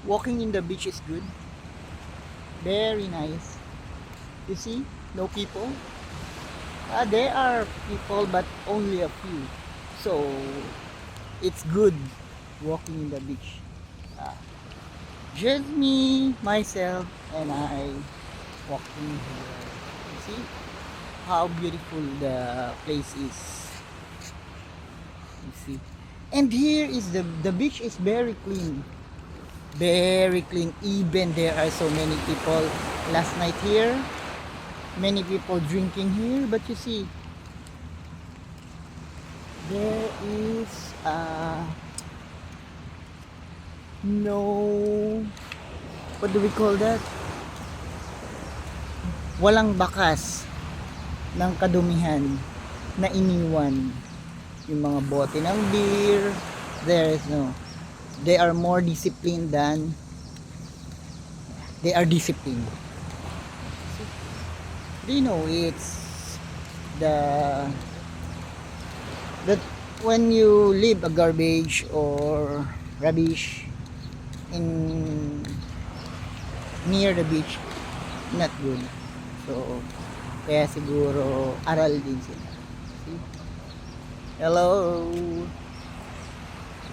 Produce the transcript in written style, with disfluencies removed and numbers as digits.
Walking in the beach is good. Very nice. You see, no people. There are people, but only a few. So it's good walking in the beach. Uh, just me, myself, and I walking here. You see how beautiful the place is. You see, and here is the beach is very clean. Very clean. Even there are so many people last night here. Many people drinking here, but you see, there is no, what do we call that? Walang bakas ng kadumihan na iniwan. Yung mga bote ng beer, there is no. They are more disciplined than they are disciplined. Do you know it's the that when you leave a garbage or rubbish in near the beach, not good. So kaya siguro aral din sila. See? Hello.